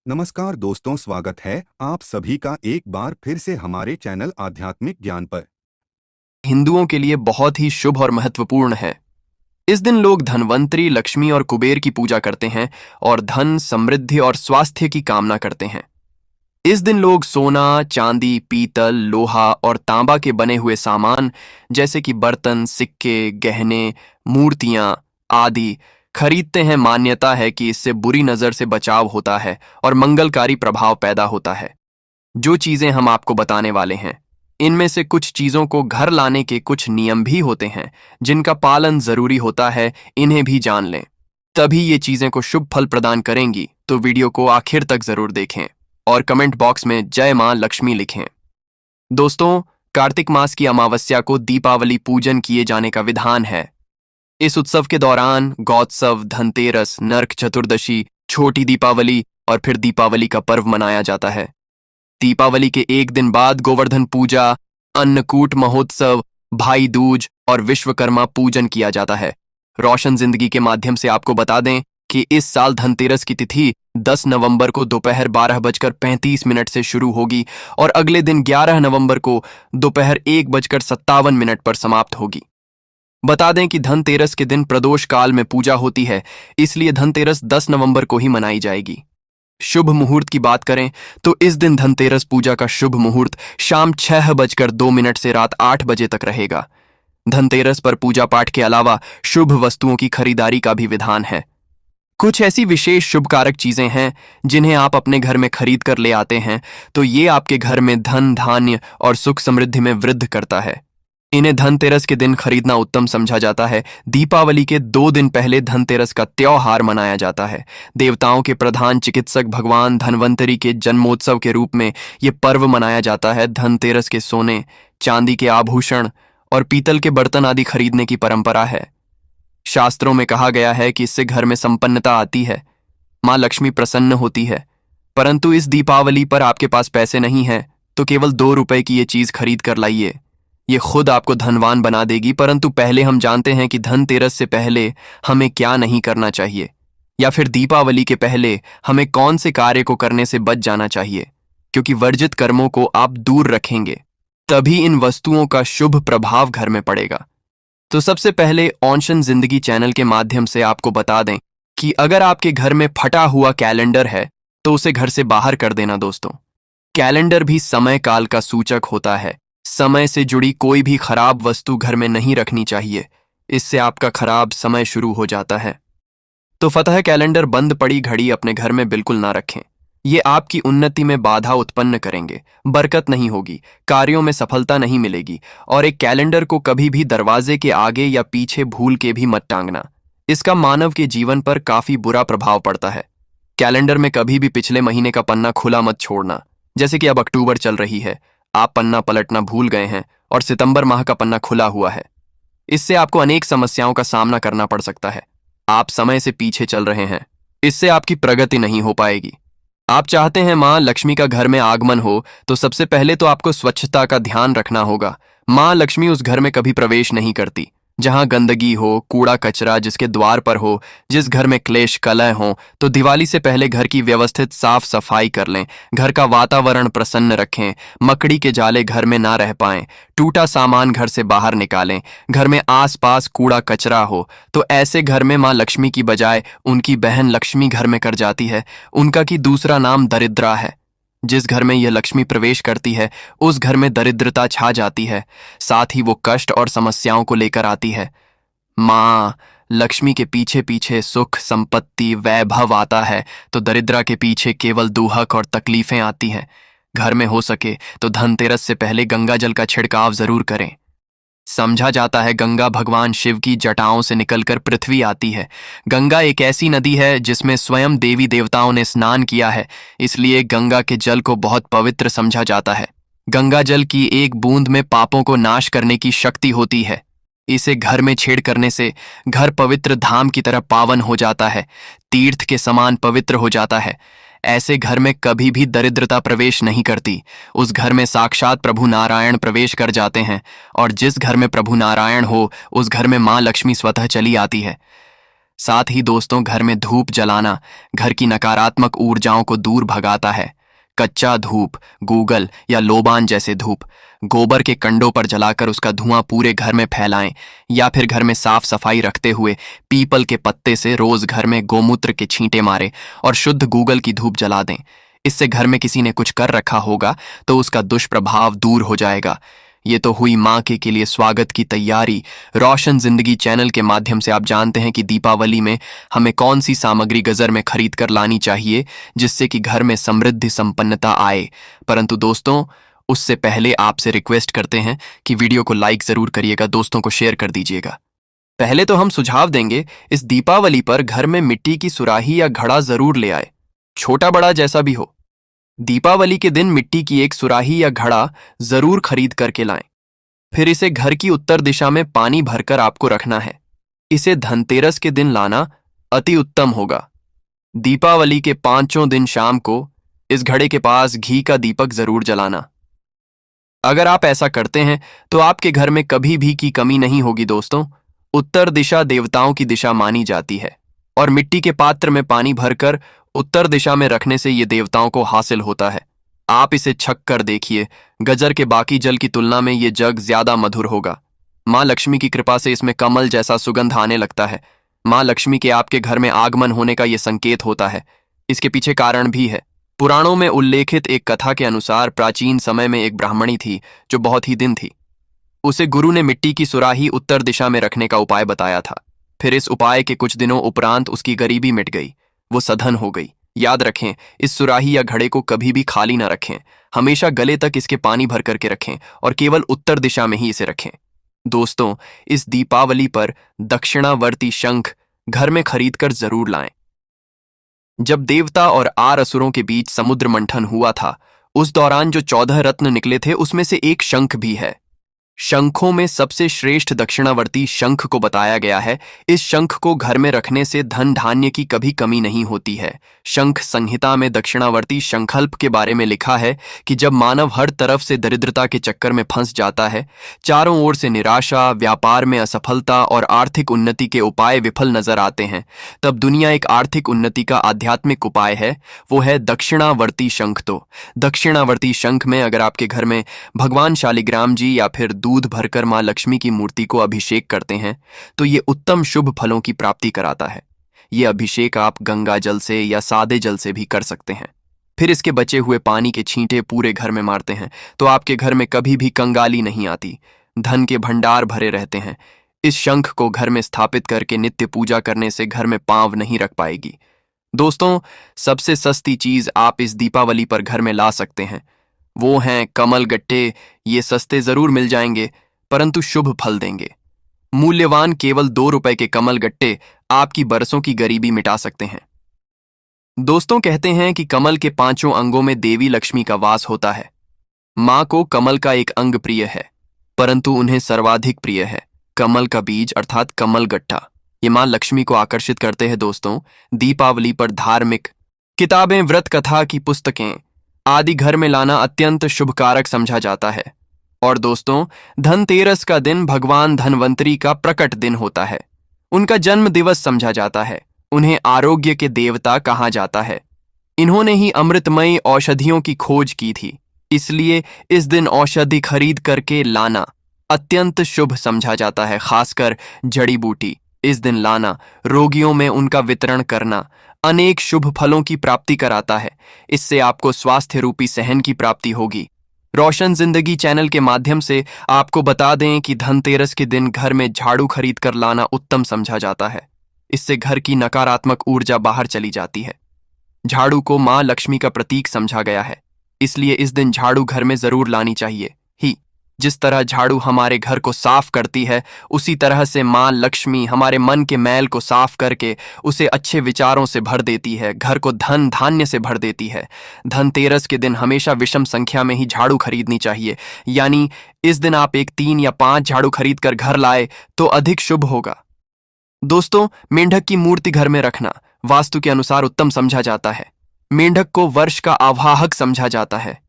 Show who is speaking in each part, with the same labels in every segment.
Speaker 1: नमस्कार दोस्तों, स्वागत है आप सभी का एक बार फिर से हमारे चैनल आध्यात्मिक ज्ञान पर।
Speaker 2: हिंदुओं के लिए बहुत ही शुभ और महत्वपूर्ण है। इस दिन लोग धनवंतरी, लक्ष्मी और कुबेर की पूजा करते हैं और धन, समृद्धि और स्वास्थ्य की कामना करते हैं। इस दिन लोग सोना, चांदी, पीतल, लोहा और तांबा के बने हुए सामान जैसे कि बर्तन, सिक्के, गहने, मूर्तियां आदि खरीदते हैं। मान्यता है कि इससे बुरी नजर से बचाव होता है और मंगलकारी प्रभाव पैदा होता है। जो चीजें हम आपको बताने वाले हैं, इनमें से कुछ चीजों को घर लाने के कुछ नियम भी होते हैं जिनका पालन जरूरी होता है। इन्हें भी जान लें, तभी ये चीजें को शुभ फल प्रदान करेंगी। तो वीडियो को आखिर तक जरूर देखें और कमेंट बॉक्स में जय मां लक्ष्मी लिखें। दोस्तों, कार्तिक मास की अमावस्या को दीपावली पूजन किए जाने का विधान है। इस उत्सव के दौरान गौत्सव, धनतेरस, नरक चतुर्दशी, छोटी दीपावली और फिर दीपावली का पर्व मनाया जाता है। दीपावली के एक दिन बाद गोवर्धन पूजा, अन्नकूट महोत्सव, भाई दूज और विश्वकर्मा पूजन किया जाता है। रोशन जिंदगी के माध्यम से आपको बता दें कि इस साल धनतेरस की तिथि 10 नवंबर को दोपहर 12:35 से शुरू होगी और अगले दिन 11 नवंबर को दोपहर 1:57 पर समाप्त होगी। बता दें कि धनतेरस के दिन प्रदोष काल में पूजा होती है, इसलिए धनतेरस 10 नवंबर को ही मनाई जाएगी। शुभ मुहूर्त की बात करें तो इस दिन धनतेरस पूजा का शुभ मुहूर्त शाम 6:02 से रात 8 बजे तक रहेगा। धनतेरस पर पूजा पाठ के अलावा शुभ वस्तुओं की खरीदारी का भी विधान है। कुछ ऐसी विशेष शुभकारक चीजें हैं जिन्हें आप अपने घर में खरीद कर ले आते हैं तो ये आपके घर में धन, धान्य और सुख समृद्धि में वृद्धि करता है। इन्हें धनतेरस के दिन खरीदना उत्तम समझा जाता है। दीपावली के 2 दिन पहले धनतेरस का त्योहार मनाया जाता है। देवताओं के प्रधान चिकित्सक भगवान धनवंतरी के जन्मोत्सव के रूप में यह पर्व मनाया जाता है। धनतेरस के सोने, चांदी के आभूषण और पीतल के बर्तन आदि खरीदने की परंपरा है। शास्त्रों में कहा गया है कि इससे घर में संपन्नता आती है, मां लक्ष्मी प्रसन्न होती है। परंतु इस दीपावली पर आपके पास पैसे नहीं है तो केवल 2 रुपए की ये चीज खरीद कर लाइए। ये खुद आपको धनवान बना देगी। परंतु पहले हम जानते हैं कि धनतेरस से पहले हमें क्या नहीं करना चाहिए, या फिर दीपावली के पहले हमें कौन से कार्य को करने से बच जाना चाहिए, क्योंकि वर्जित कर्मों को आप दूर रखेंगे तभी इन वस्तुओं का शुभ प्रभाव घर में पड़ेगा। तो सबसे पहले ऑनशन जिंदगी चैनल के माध्यम से आपको बता दें कि अगर आपके घर में फटा हुआ कैलेंडर है तो उसे घर से बाहर कर देना। दोस्तों, कैलेंडर भी समय काल का सूचक होता है। समय से जुड़ी कोई भी खराब वस्तु घर में नहीं रखनी चाहिए, इससे आपका खराब समय शुरू हो जाता है। तो फतह कैलेंडर, बंद पड़ी घड़ी अपने घर में बिल्कुल ना रखें। ये आपकी उन्नति में बाधा उत्पन्न करेंगे, बरकत नहीं होगी, कार्यों में सफलता नहीं मिलेगी। और एक कैलेंडर को कभी भी दरवाजे के आगे या पीछे भूल के भी मत टांगना, इसका मानव के जीवन पर काफी बुरा प्रभाव पड़ता है। कैलेंडर में कभी भी पिछले महीने का पन्ना खुला मत छोड़ना। जैसे कि अब अक्टूबर चल रही है, आप पन्ना पलटना भूल गए हैं और सितंबर माह का पन्ना खुला हुआ है। इससे आपको अनेक समस्याओं का सामना करना पड़ सकता है। आप समय से पीछे चल रहे हैं, इससे आपकी प्रगति नहीं हो पाएगी। आप चाहते हैं मां लक्ष्मी का घर में आगमन हो तो सबसे पहले तो आपको स्वच्छता का ध्यान रखना होगा। मां लक्ष्मी उस घर में कभी प्रवेश नहीं करती जहां गंदगी हो, कूड़ा कचरा जिसके द्वार पर हो। जिस घर में क्लेश कलह हो तो दिवाली से पहले घर की व्यवस्थित साफ सफाई कर लें। घर का वातावरण प्रसन्न रखें, मकड़ी के जाले घर में ना रह पाएं। टूटा सामान घर से बाहर निकालें। घर में आसपास कूड़ा कचरा हो तो ऐसे घर में मां लक्ष्मी की बजाय उनकी बहन लक्ष्मी घर में कर जाती है। उनका की दूसरा नाम दरिद्रा है। जिस घर में यह लक्ष्मी प्रवेश करती है उस घर में दरिद्रता छा जाती है, साथ ही वो कष्ट और समस्याओं को लेकर आती है। मां लक्ष्मी के पीछे पीछे सुख, संपत्ति, वैभव आता है तो दरिद्रा के पीछे केवल दुहक और तकलीफें आती हैं। घर में हो सके तो धनतेरस से पहले गंगा जल का छिड़काव जरूर करें। समझा जाता है गंगा भगवान शिव की जटाओं से निकलकर पृथ्वी आती है। गंगा एक ऐसी नदी है जिसमें स्वयं देवी देवताओं ने स्नान किया है, इसलिए गंगा के जल को बहुत पवित्र समझा जाता है। गंगा जल की एक बूंद में पापों को नाश करने की शक्ति होती है। इसे घर में छेड़ करने से घर पवित्र धाम की तरह पावन हो जाता है, तीर्थ के समान पवित्र हो जाता है। ऐसे घर में कभी भी दरिद्रता प्रवेश नहीं करती। उस घर में साक्षात प्रभु नारायण प्रवेश कर जाते हैं, और जिस घर में प्रभु नारायण हो उस घर में मां लक्ष्मी स्वतः चली आती है। साथ ही दोस्तों, घर में धूप जलाना घर की नकारात्मक ऊर्जाओं को दूर भगाता है। कच्चा धूप, गूगल या लोबान जैसे धूप, गोबर के कंडों पर जलाकर उसका धुआं पूरे घर में फैलाएं, या फिर घर में साफ सफाई रखते हुए पीपल के पत्ते से रोज घर में गोमूत्र के छींटे मारें और शुद्ध गूगल की धूप जला दें। इससे घर में किसी ने कुछ कर रखा होगा तो उसका दुष्प्रभाव दूर हो जाएगा। ये तो हुई माँ के लिए स्वागत की तैयारी। रोशन जिंदगी चैनल के माध्यम से आप जानते हैं कि दीपावली में हमें कौन सी सामग्री गजर में खरीद कर लानी चाहिए जिससे कि घर में समृद्धि संपन्नता आए। परंतु दोस्तों, उससे पहले आपसे रिक्वेस्ट करते हैं कि वीडियो को लाइक जरूर करिएगा, दोस्तों को शेयर कर दीजिएगा। पहले तो हम सुझाव देंगे, इस दीपावली पर घर में मिट्टी की सुराही या घड़ा जरूर ले आए, छोटा बड़ा जैसा भी हो। दीपावली के दिन मिट्टी की एक सुराही या घड़ा जरूर खरीद करके लाएं। फिर इसे घर की उत्तर दिशा में पानी भरकर आपको रखना है। इसे धनतेरस के दिन लाना अति उत्तम होगा। दीपावली के 5 दिन शाम को इस घड़े के पास घी का दीपक जरूर जलाना। अगर आप ऐसा करते हैं तो आपके घर में कभी भी की कमी नहीं होगी। दोस्तों, उत्तर दिशा देवताओं की दिशा मानी जाती है और मिट्टी के पात्र में पानी भरकर उत्तर दिशा में रखने से ये देवताओं को हासिल होता है। आप इसे छक कर देखिए, गजर के बाकी जल की तुलना में ये जग ज्यादा मधुर होगा। माँ लक्ष्मी की कृपा से इसमें कमल जैसा सुगंध आने लगता है। माँ लक्ष्मी के आपके घर में आगमन होने का ये संकेत होता है। इसके पीछे कारण भी है। पुराणों में उल्लेखित एक कथा के अनुसार प्राचीन समय में एक ब्राह्मणी थी जो बहुत ही दिन थी। उसे गुरु ने मिट्टी की सुराही उत्तर दिशा में रखने का उपाय बताया था। फिर इस उपाय के कुछ दिनों उपरांत उसकी गरीबी मिट गई, वो सधन हो गई। याद रखें, इस सुराही या घड़े को कभी भी खाली ना रखें। हमेशा गले तक इसके पानी भर करके रखें और केवल उत्तर दिशा में ही इसे रखें। दोस्तों, इस दीपावली पर दक्षिणावर्ती शंख घर में खरीद कर जरूर लाएं। जब देवता और आर असुरों के बीच समुद्र मंथन हुआ था, उस दौरान जो 14 रत्न निकले थे उसमें से एक शंख भी है। शंखों में सबसे श्रेष्ठ दक्षिणावर्ती शंख को बताया गया है। इस शंख को घर में रखने से धन धान्य की कभी कमी नहीं होती है। शंख संहिता में दक्षिणावर्ती शंखल्प के बारे में लिखा है कि जब मानव हर तरफ से दरिद्रता के चक्कर में फंस जाता है, चारों ओर से निराशा, व्यापार में असफलता और आर्थिक उन्नति के उपाय विफल नजर आते हैं, तब दुनिया एक आर्थिक उन्नति का आध्यात्मिक उपाय है, वो है दक्षिणावर्ती शंख। तो दक्षिणावर्ती शंख में अगर आपके घर में भगवान शालिग्राम जी या फिर दूध भरकर मां लक्ष्मी की मूर्ति को अभिषेक करते हैं तो ये उत्तम शुभ फलों की प्राप्ति कराता है। ये अभिषेक आप गंगा जल से या सादे जल से भी कर सकते हैं। फिर इसके बचे हुए पानी के छींटे पूरे घर में मारते हैं तो आपके घर में कभी भी कंगाली नहीं आती, धन के भंडार भरे रहते हैं। इस शंख को घर में स्थापित करके नित्य पूजा करने से घर में पांव नहीं रख पाएगी। दोस्तों, सबसे सस्ती चीज आप इस दीपावली पर घर में ला सकते हैं वो हैं कमल गट्टे। ये सस्ते जरूर मिल जाएंगे परंतु शुभ फल देंगे। मूल्यवान केवल 2 रुपए के कमल गट्टे आपकी बरसों की गरीबी मिटा सकते हैं। दोस्तों, कहते हैं कि कमल के 5 अंगों में देवी लक्ष्मी का वास होता है। माँ को कमल का एक अंग प्रिय है परंतु उन्हें सर्वाधिक प्रिय है कमल का बीज अर्थात कमल गट्टा। ये माँ लक्ष्मी को आकर्षित करते हैं। दोस्तों, दीपावली पर धार्मिक किताबें, व्रत कथा की पुस्तकें आदि घर में लाना अत्यंत शुभकारक समझा जाता है। और दोस्तों, धनतेरस का दिन भगवान धनवंतरी का प्रकट दिन होता है। उनका जन्म दिवस समझा जाता है। उन्हें आरोग्य के देवता कहा जाता है। इन्होंने ही अमृतमयी औषधियों की खोज की थी, इसलिए इस दिन औषधि खरीद करके लाना अत्यंत शुभ समझा जाता है। खासकर जड़ी बूटी इस दिन लाना, रोगियों में उनका वितरण करना अनेक शुभ फलों की प्राप्ति कराता है। इससे आपको स्वास्थ्य रूपी सहन की प्राप्ति होगी। रोशन जिंदगी चैनल के माध्यम से आपको बता दें कि धनतेरस के दिन घर में झाड़ू खरीद कर लाना उत्तम समझा जाता है। इससे घर की नकारात्मक ऊर्जा बाहर चली जाती है। झाड़ू को माँ लक्ष्मी का प्रतीक समझा गया है, इसलिए इस दिन झाड़ू घर में जरूर लानी चाहिए ही। जिस तरह झाड़ू हमारे घर को साफ करती है, उसी तरह से माँ लक्ष्मी हमारे मन के मैल को साफ करके उसे अच्छे विचारों से भर देती है, घर को धन धान्य से भर देती है। धनतेरस के दिन हमेशा विषम संख्या में ही झाड़ू खरीदनी चाहिए, यानी इस दिन आप एक 3 या 5 झाड़ू खरीद कर घर लाए तो अधिक शुभ होगा। दोस्तों, मेंढक की मूर्ति घर में रखना वास्तु के अनुसार उत्तम समझा जाता है। मेंढक को वर्ष का आवाहक समझा जाता है।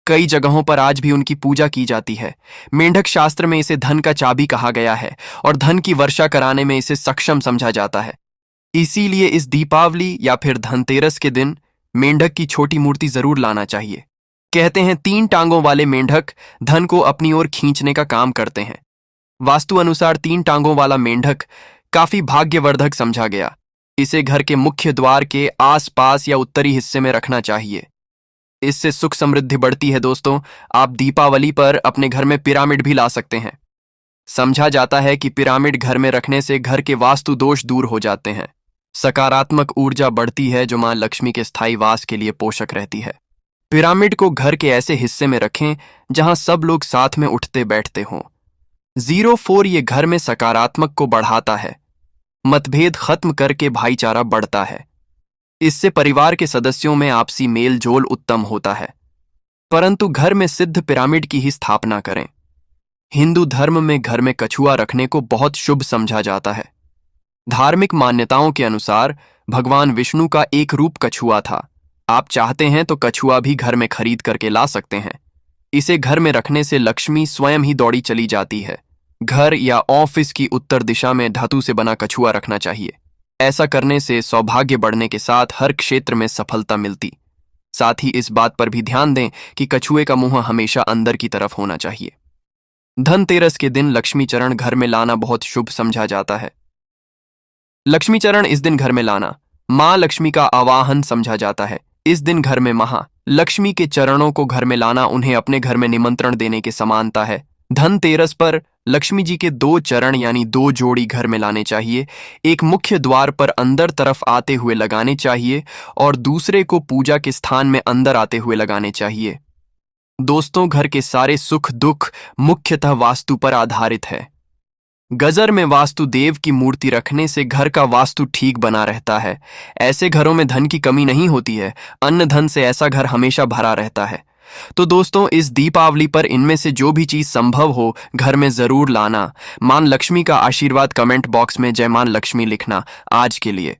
Speaker 2: कई जगहों पर आज भी उनकी पूजा की जाती है। मेंढक शास्त्र में इसे धन का चाबी कहा गया है और धन की वर्षा कराने में इसे सक्षम समझा जाता है। इसीलिए इस दीपावली या फिर धनतेरस के दिन मेंढक की छोटी मूर्ति जरूर लाना चाहिए। कहते हैं 3 टांगों वाले मेंढक धन को अपनी ओर खींचने का काम करते हैं। वास्तु अनुसार 3 टांगों वाला मेंढक काफी भाग्यवर्धक समझा गया। इसे घर के मुख्य द्वार के आसपास या उत्तरी हिस्से में रखना चाहिए। इससे सुख समृद्धि बढ़ती है। दोस्तों, आप दीपावली पर अपने घर में पिरामिड भी ला सकते हैं। समझा जाता है कि पिरामिड घर में रखने से घर के वास्तु दोष दूर हो जाते हैं। सकारात्मक ऊर्जा बढ़ती है जो मां लक्ष्मी के स्थायी वास के लिए पोषक रहती है। पिरामिड को घर के ऐसे हिस्से में रखें जहां सब लोग साथ में उठते बैठते हों। 04 ये घर में सकारात्मक को बढ़ाता है। मतभेद खत्म करके भाईचारा बढ़ता है। इससे परिवार के सदस्यों में आपसी मेल जोल उत्तम होता है। परंतु घर में सिद्ध पिरामिड की ही स्थापना करें। हिंदू धर्म में घर में कछुआ रखने को बहुत शुभ समझा जाता है। धार्मिक मान्यताओं के अनुसार भगवान विष्णु का एक रूप कछुआ था। आप चाहते हैं तो कछुआ भी घर में खरीद करके ला सकते हैं। इसे घर में रखने से लक्ष्मी स्वयं ही दौड़ी चली जाती है। घर या ऑफिस की उत्तर दिशा में धातु से बना कछुआ रखना चाहिए। ऐसा करने से सौभाग्य बढ़ने के साथ हर क्षेत्र में सफलता मिलती। साथ ही इस बात पर भी ध्यान दें कि कछुए का मुंह हमेशा अंदर की तरफ होना चाहिए। धनतेरस के दिन लक्ष्मी चरण घर में लाना बहुत शुभ समझा जाता है। लक्ष्मी चरण इस दिन घर में लाना मां लक्ष्मी का आवाहन समझा जाता है। इस दिन घर में महालक्ष्मी के चरणों को घर में लाना उन्हें अपने घर में निमंत्रण देने के समानता है। धनतेरस पर लक्ष्मी जी के 2 चरण यानी 2 जोड़ी घर में लाने चाहिए। एक मुख्य द्वार पर अंदर तरफ आते हुए लगाने चाहिए और दूसरे को पूजा के स्थान में अंदर आते हुए लगाने चाहिए। दोस्तों, घर के सारे सुख दुख मुख्यतः वास्तु पर आधारित है। गजर में वास्तु देव की मूर्ति रखने से घर का वास्तु ठीक बना रहता है। ऐसे घरों में धन की कमी नहीं होती है। अन्न धन से ऐसा घर हमेशा भरा रहता है। तो दोस्तों, इस दीपावली पर इनमें से जो भी चीज संभव हो घर में जरूर लाना। मां लक्ष्मी का आशीर्वाद कमेंट बॉक्स में जय मां लक्ष्मी लिखना। आज के लिए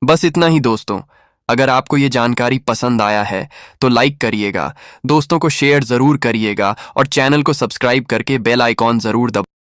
Speaker 2: बस इतना ही दोस्तों। अगर आपको ये जानकारी पसंद आया है तो लाइक करिएगा, दोस्तों को शेयर जरूर करिएगा और चैनल को सब्सक्राइब करके बेल आइकॉन जरूर दबाइएगा।